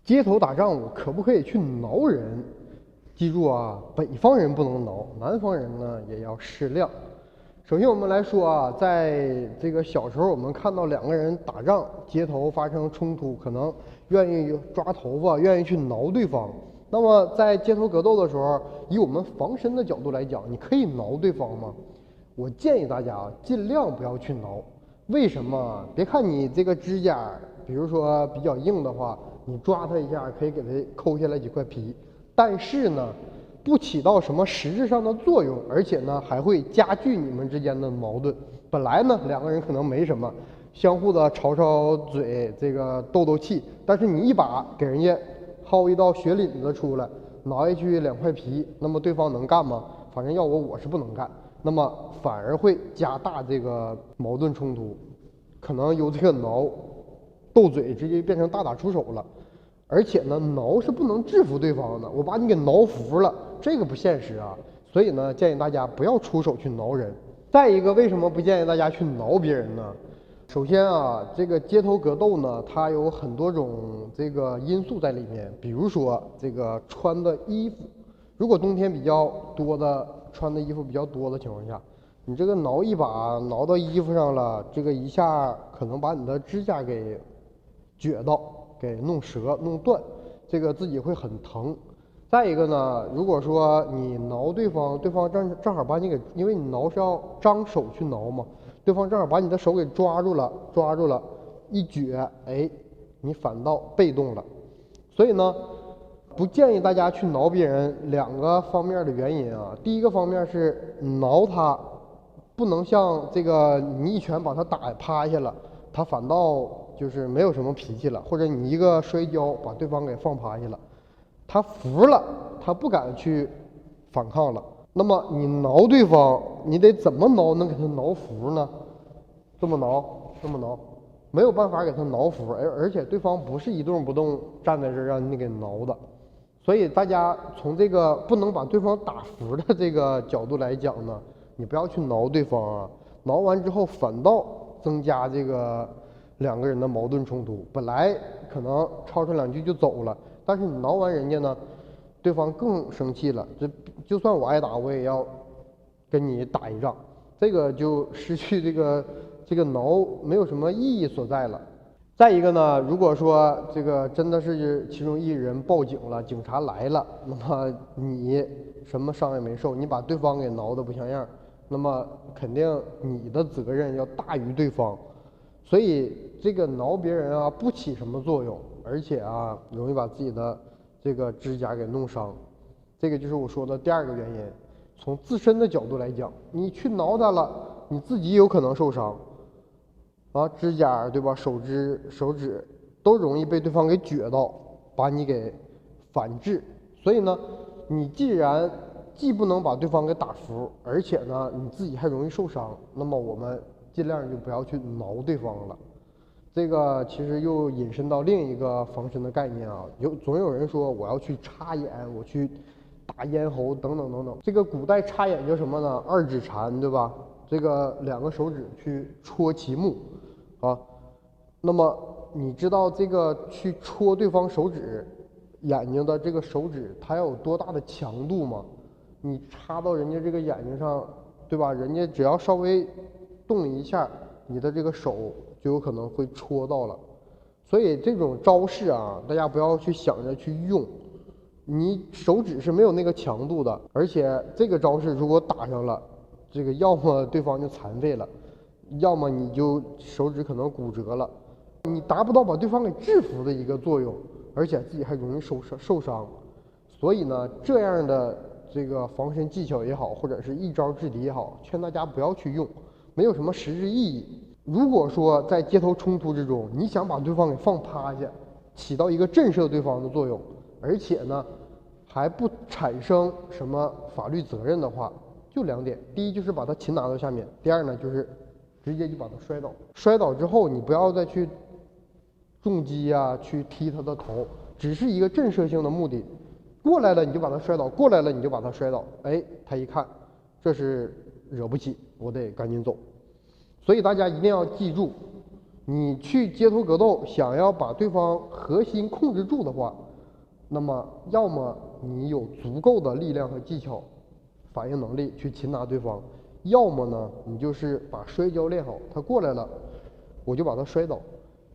街头打仗，我可不可以去挠人？记住啊，北方人不能挠，南方人呢也要适量。首先我们来说啊，在这个小时候，我们看到两个人打仗，街头发生冲突，可能愿意抓头发，愿意去挠对方。那么在街头格斗的时候，以我们防身的角度来讲，你可以挠对方吗？我建议大家啊，尽量不要去挠。为什么？别看你这个指甲，比如说比较硬的话，你抓它一下可以给它抠下来几块皮，但是呢，不起到什么实质上的作用，而且呢还会加剧你们之间的矛盾。本来呢两个人可能没什么，相互的吵吵嘴，这个斗斗气，但是你一把给人家薅一道血领子出来，挠下去两块皮，那么对方能干吗？反正要我是不能干。那么反而会加大这个矛盾冲突，可能由这个挠斗嘴直接变成大打出手了。而且呢，挠是不能制服对方的，我把你给挠服了，这个不现实啊。所以呢，建议大家不要出手去挠人。再一个，为什么不建议大家去挠别人呢？首先啊，这个街头格斗呢，它有很多种这个因素在里面，比如说这个穿的衣服，如果冬天比较多的穿的衣服比较多的情况下，你这个挠一把挠到衣服上了，这个一下可能把你的指甲给撅到，给弄折弄断，这个自己会很疼。再一个呢，如果说你挠对方，对方正好把你给，因为你挠是要张手去挠嘛，对方正好把你的手给抓住了，一撅，哎，你反倒被动了。所以呢，不建议大家去挠别人，两个方面的原因啊。第一个方面是挠他，不能像这个你一拳把他打趴下了，他反倒就是没有什么脾气了，或者你一个摔跤把对方给放趴下了，他服了，他不敢去反抗了。那么你挠对方，你得怎么挠能给他挠服呢？这么挠，没有办法给他挠服，而且对方不是一动不动站在这儿让你给挠的。所以大家从这个不能把对方打服的这个角度来讲呢，你不要去挠对方啊，挠完之后反倒增加这个两个人的矛盾冲突。本来可能吵吵两句就走了，但是你挠完人家呢，对方更生气了，就算我挨打，我也要跟你打一仗，这个就失去这个挠没有什么意义所在了。再一个呢，如果说这个真的是其中一人报警了，警察来了，那么你什么伤也没受，你把对方给挠得不像样，那么肯定你的责任要大于对方。所以这个挠别人啊不起什么作用，而且啊容易把自己的这个指甲给弄伤。这个就是我说的第二个原因。从自身的角度来讲，你去挠他了，你自己有可能受伤。啊，指甲对吧？手指都容易被对方给撅到，把你给反制。所以呢，你既不能把对方给打服，而且呢你自己还容易受伤，那么我们尽量就不要去挠对方了。这个其实又引申到另一个防身的概念啊，总有人说我要去插眼，我去打咽喉等等等等。这个古代插眼叫什么呢？二指禅，对吧？这个两个手指去戳其目啊，那么你知道这个去戳对方手指眼睛的这个手指它要有多大的强度吗？你插到人家这个眼睛上，对吧？人家只要稍微动一下，你的这个手就有可能会戳到了。所以这种招式啊，大家不要去想着去用，你手指是没有那个强度的，而且这个招式如果打上了，这个要么对方就残废了，要么你就手指可能骨折了，你达不到把对方给制服的一个作用，而且自己还容易受伤。所以呢，这样的这个防身技巧也好，或者是一招制敌也好，劝大家不要去用，没有什么实质意义。如果说在街头冲突之中，你想把对方给放趴下，起到一个震慑对方的作用，而且呢还不产生什么法律责任的话，就两点：第一就是把他擒拿到下面；第二呢就是直接就把他摔倒。摔倒之后，你不要再去重击啊，去踢他的头，只是一个震慑性的目的。过来了你就把他摔倒，过来了你就把他摔倒。哎，他一看这是惹不起，我得赶紧走。所以大家一定要记住，你去街头格斗，想要把对方核心控制住的话，那么要么你有足够的力量和技巧、反应能力去擒拿对方，要么呢，你就是把摔跤练好，他过来了，我就把他摔倒。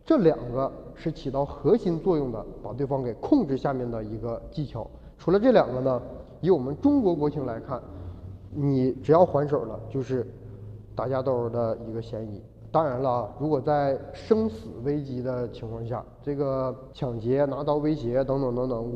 这两个是起到核心作用的，把对方给控制下面的一个技巧。除了这两个呢，以我们中国国情来看，你只要还手了，就是打架斗殴的一个嫌疑。当然了，如果在生死危机的情况下，这个抢劫、拿刀威胁等等等等，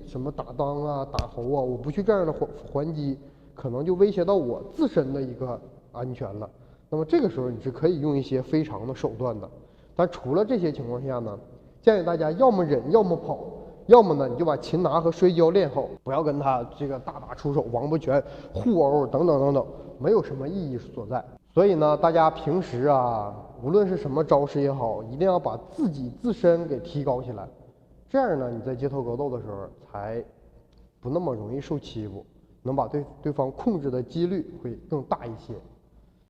什么打裆啊、打喉啊，我不去这样的还击，可能就威胁到我自身的一个安全了。那么这个时候你是可以用一些非常的手段的。但除了这些情况下呢，建议大家要么忍，要么跑，要么呢你就把擒拿和摔跤练好，不要跟他这个大打出手、王八拳、互殴等等等等，没有什么意义所在。所以呢，大家平时啊，无论是什么招式也好，一定要把自身给提高起来，这样呢，你在街头格斗的时候才不那么容易受欺负，能把对方控制的几率会更大一些。